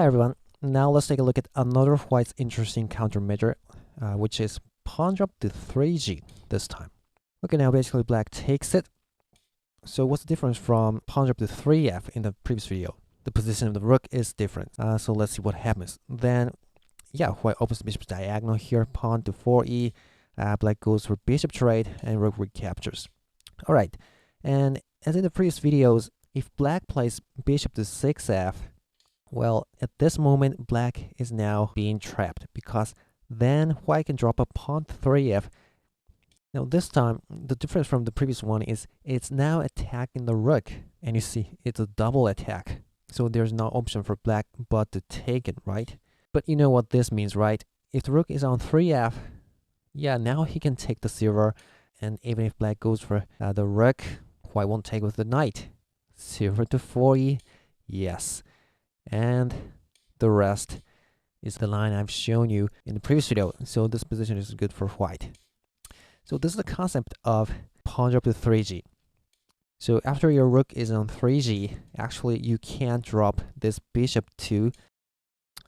Hi everyone, now let's take a look at another quite interesting countermeasure, which is pawn drop to 3g this time. Okay, now basically black takes it. So what's the difference from pawn drop to 3f in the previous video? The position of the rook is different, so let's see what happens. Then, yeah, white opens the bishop diagonal here, pawn to 4e, black goes for bishop trade, and rook recaptures. Alright, and as in the previous videos, if black plays bishop to 6f, well, at this moment, black is now being trapped because then white can drop a pawn to 3f. Now this time, the difference from the previous one is it's now attacking the rook. And you see, it's a double attack. So there's no option for black but to take it, right? But you know what this means, right? If the rook is on 3f, yeah, now he can take the silver. And even if black goes for the rook, white won't take with the knight. Silver to 4e, yes. And the rest is the line I've shown you in the previous video. So this position is good for white. So this is the concept of pawn drop to 3g. So after your rook is on 3g, actually you can't drop this bishop to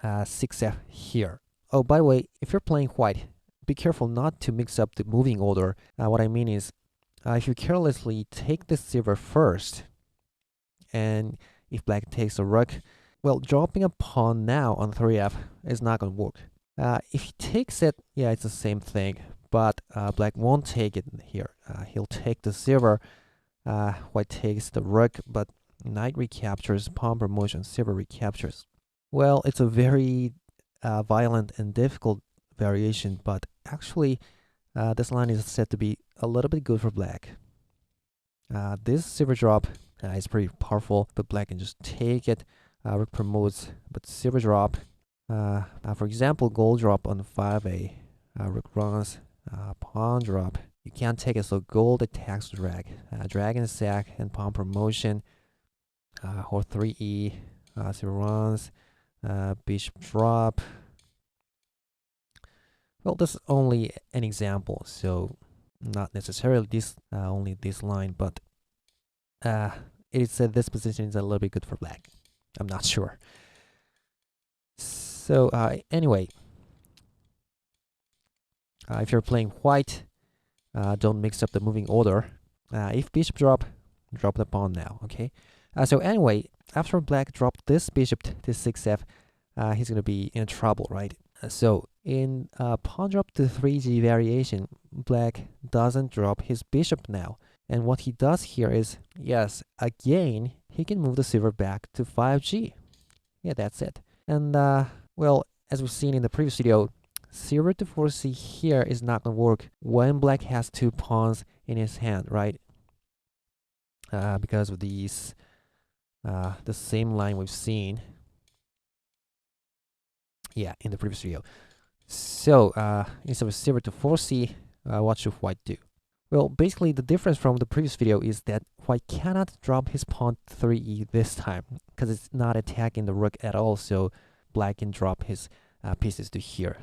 6f here. Oh, by the way, if you're playing white, be careful not to mix up the moving order. What I mean is, if you carelessly take the silver first, and if black takes a rook, well, dropping a pawn now on 3f is not going to work. If he takes it, yeah, it's the same thing, but black won't take it here. He'll take the silver, white takes the rook, but knight recaptures, pawn promotion, silver recaptures. Well, it's a very violent and difficult variation, but actually this line is said to be a little bit good for black. This silver drop is pretty powerful, but black can just take it. Rook promotes, but silver drop. For example, gold drop on 5a. Rook runs, pawn drop. You can't take it, so gold attacks drag. Dragon sack and pawn promotion. Or 3e. Silver runs. Bishop drop. Well, this is only an example, so not necessarily this only this line, but it said this position is a little bit good for black. I'm not sure. So anyway, if you're playing white, don't mix up the moving order. If bishop drop the pawn now, okay? So anyway, after black dropped this bishop to 6f, he's going to be in trouble, right? So in pawn drop to 3g variation, black doesn't drop his bishop now. And what he does here is, yes, again, he can move the silver back to 5g. Yeah, that's it. And, well, as we've seen in the previous video, silver to 4c here is not going to work when black has two pawns in his hand, right? Because of these, the same line we've seen, yeah, in the previous video. So, instead of silver to 4c, what should white do? Well, basically, the difference from the previous video is that white cannot drop his pawn to 3e this time, because it's not attacking the rook at all, so black can drop his pieces to here,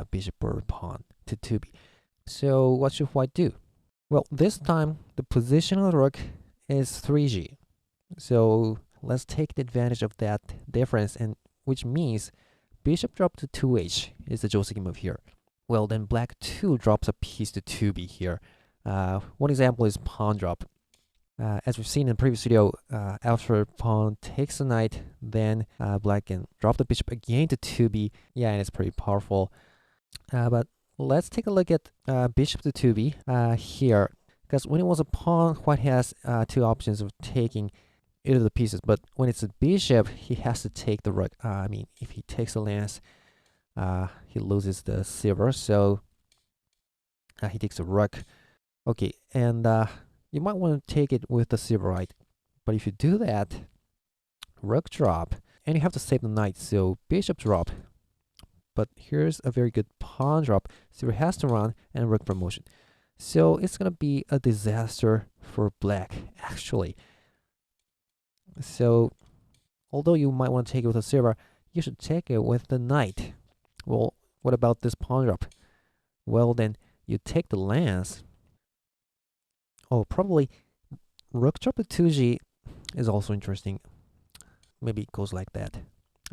bishop or pawn to 2b. So what should white do? Well, this time, the position of the rook is 3g. So let's take the advantage of that difference, and which means bishop drop to 2h is the Joseon move here. Well, then black 2 drops a piece to 2b here. One example is pawn drop. As we've seen in the previous video, after pawn takes the knight, then black can drop the bishop again to 2b. Yeah, and it's pretty powerful. But let's take a look at bishop to 2b here. Because when it was a pawn, white has two options of taking either of the pieces. But when it's a bishop, he has to take the rook. I mean, if he takes the lance, he loses the silver. So he takes the rook. Okay, and you might want to take it with the silver, right? But if you do that, rook drop, and you have to save the knight, so bishop drop. But here's a very good pawn drop. Silver has to run, and rook promotion. So it's going to be a disaster for black, actually. So although you might want to take it with the silver, you should take it with the knight. Well, what about this pawn drop? Well, then you take the lance. Oh, probably rook drop to 2g is also interesting. Maybe it goes like that.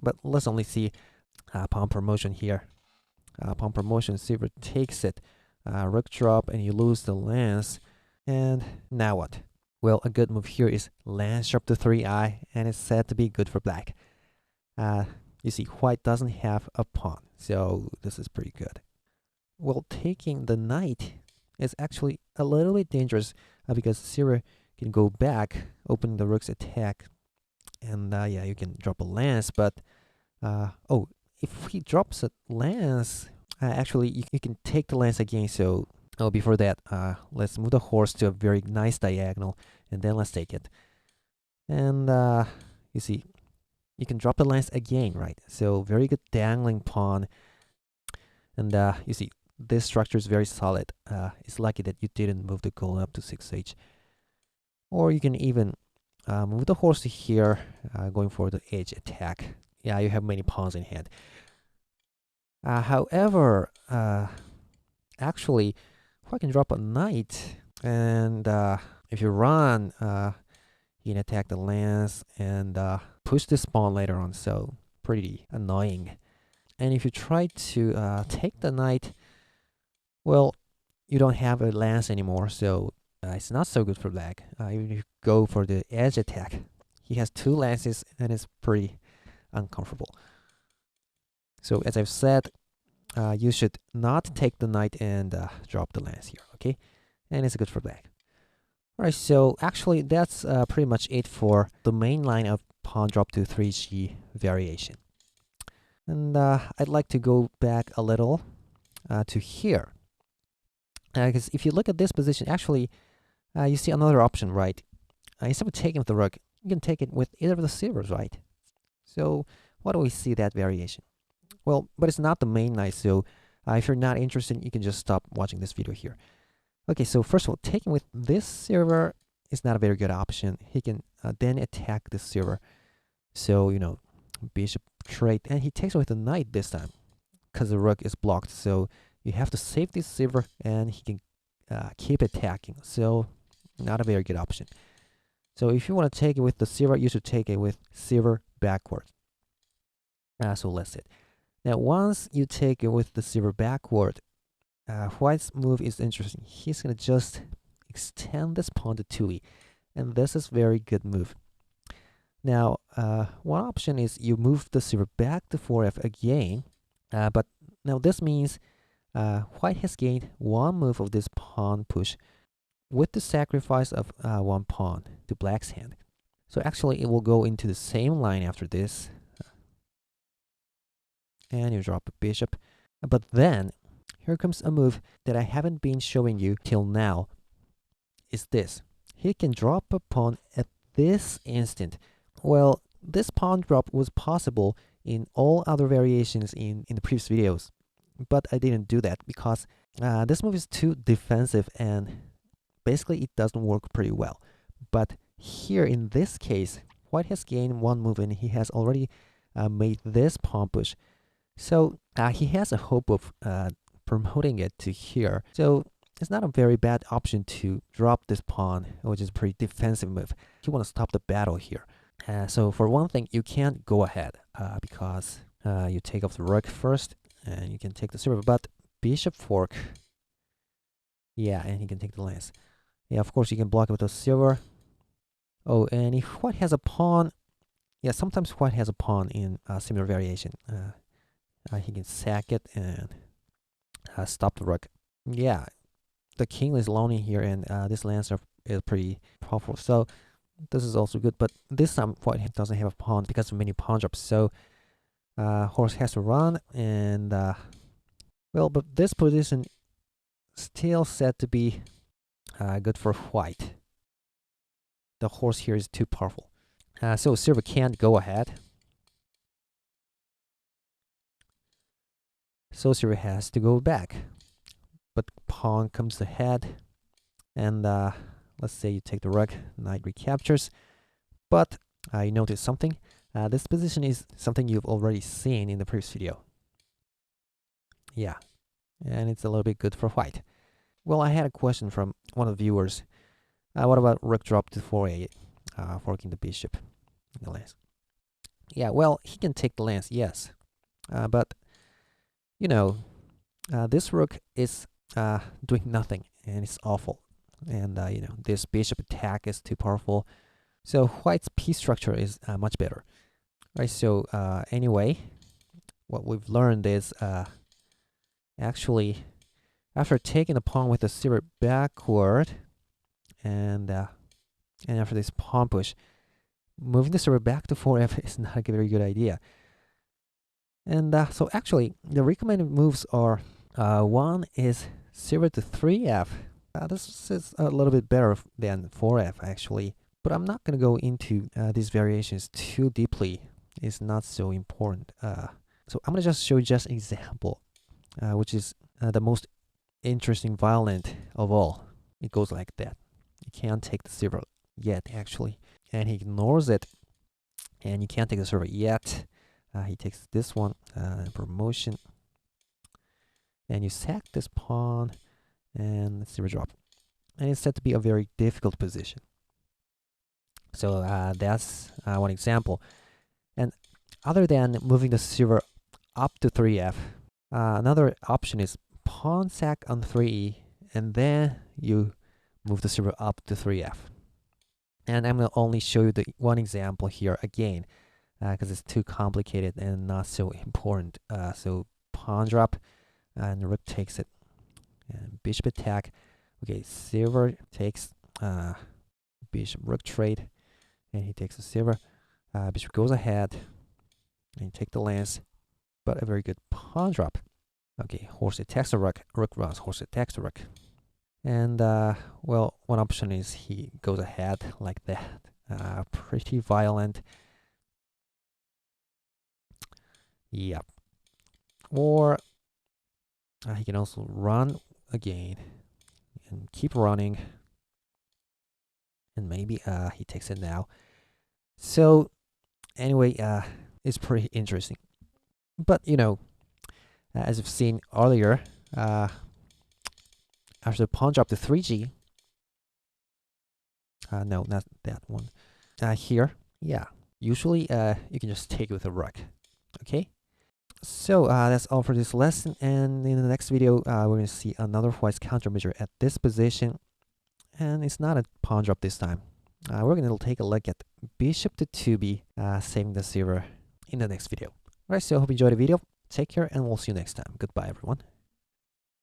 But let's only see pawn promotion here. Pawn promotion, silver takes it. Rook drop, and you lose the lance. And now what? Well, a good move here is lance sharp to 3i, and it's said to be good for black. You see, white doesn't have a pawn, so this is pretty good. Well, taking the knight is actually a little bit dangerous because silver can go back, opening the rook's attack, and yeah, you can drop a lance. But oh, if he drops a lance, actually you can take the lance again. So before that, let's move the horse to a very nice diagonal, and then let's take it. And you see, you can drop the lance again, right? So very good dangling pawn. And you see, this structure is very solid. It's lucky that you didn't move the gold up to 6h. Or you can even move the horse to here, going for the edge attack. Yeah, you have many pawns in hand. However, actually, I can drop a knight, and if you run, you can attack the lance and push this pawn later on. So pretty annoying. And if you try to take the knight, well, you don't have a lance anymore, so it's not so good for black. Even if you go for the edge attack, he has 2 lances, and it's pretty uncomfortable. So as I've said, you should not take the knight and drop the lance here, okay? And it's good for black. All right, so actually that's pretty much it for the main line of pawn drop to 3g variation. And I'd like to go back a little to here. Because if you look at this position, actually, you see another option, right? Instead of taking with the rook, you can take it with either of the silvers, right? So why do we see that variation? Well, but it's not the main knight, so if you're not interested, you can just stop watching this video here. Okay, so first of all, taking with this silver is not a very good option. He can then attack the silver. So, you know, bishop trade, and he takes with the knight this time because the rook is blocked. So you have to save this silver, and he can keep attacking. So not a very good option. So if you want to take it with the silver, you should take it with silver backward. So that's it. Now, once you take it with the silver backward, white's move is interesting. He's going to just extend this pawn to 2e, and this is very good move. Now, one option is you move the silver back to 4f again, but now this means white has gained 1 move of this pawn push with the sacrifice of 1 pawn to black's hand. So actually, it will go into the same line after this. And you drop a bishop. But then, here comes a move that I haven't been showing you till now. Is this. He can drop a pawn at this instant. Well, this pawn drop was possible in all other variations in the previous videos. But I didn't do that because this move is too defensive, and basically it doesn't work pretty well. But here in this case, white has gained 1 move, and he has already made this pawn push. So he has a hope of promoting it to here. So it's not a very bad option to drop this pawn, which is a pretty defensive move. You want to stop the battle here. So for one thing, you can't go ahead because you take off the rook first, and you can take the silver. But bishop fork, yeah, and he can take the lance. Yeah, of course you can block it with a silver. Oh, and if white has a pawn, yeah, sometimes white has a pawn in a similar variation. He can sack it and stop the rook. Yeah, the king is lonely here, and this lance is pretty powerful. So this is also good, but this time white doesn't have a pawn because of many pawn drops. So horse has to run, and well, but this position still said to be good for white. The horse here is too powerful. So silver can't go ahead. So silver has to go back. But pawn comes ahead. And let's say you take the rook, knight recaptures. But you notice something. This position is something you've already seen in the previous video. Yeah, and it's a little bit good for white. Well, I had a question from one of the viewers. What about rook drop to 4a, forking the bishop in the last? Yeah, well, he can take the lance, yes. But, you know, this rook is doing nothing, and it's awful. And, this bishop attack is too powerful. So white's piece structure is much better. Right, so anyway, what we've learned is actually, after taking the pawn with the silver backward, and after this pawn push, moving the silver back to 4f is not a very good idea. And so actually, the recommended moves are one is silver to 3f. This is a little bit better than 4f actually, but I'm not going to go into these variations too deeply. It's not so important. So I'm going to just show just an example, which is the most interesting violent of all. It goes like that. You can't take the silver yet, actually. And he ignores it. And you can't take the silver yet. He takes this one, promotion. And you sack this pawn, and the silver drop. And it's said to be a very difficult position. So that's one example. And other than moving the silver up to 3f, another option is pawn sack on 3e, and then you move the silver up to 3f. And I'm going to only show you the one example here again, because it's too complicated and not so important. So pawn drop, and rook takes it, and bishop attack. Okay, silver takes bishop rook trade, and he takes the silver. Bishop goes ahead, and you take the lance, but a very good pawn drop. Okay, horse attacks the rook, rook runs, horse attacks the rook. And, well, one option is he goes ahead like that. Pretty violent. Yep. Or he can also run again and keep running. And maybe he takes it now. So, anyway, it's pretty interesting. But, as you've seen earlier, after the pawn drop to 3g, no, not that one. Here, yeah, usually you can just take it with a rook. Okay, so that's all for this lesson, and in the next video we're going to see another white's countermeasure at this position, and it's not a pawn drop this time. We're going to take a look at bishop to 2b, saving the silver in the next video. Alright, so I hope you enjoyed the video. Take care, and we'll see you next time. Goodbye, everyone.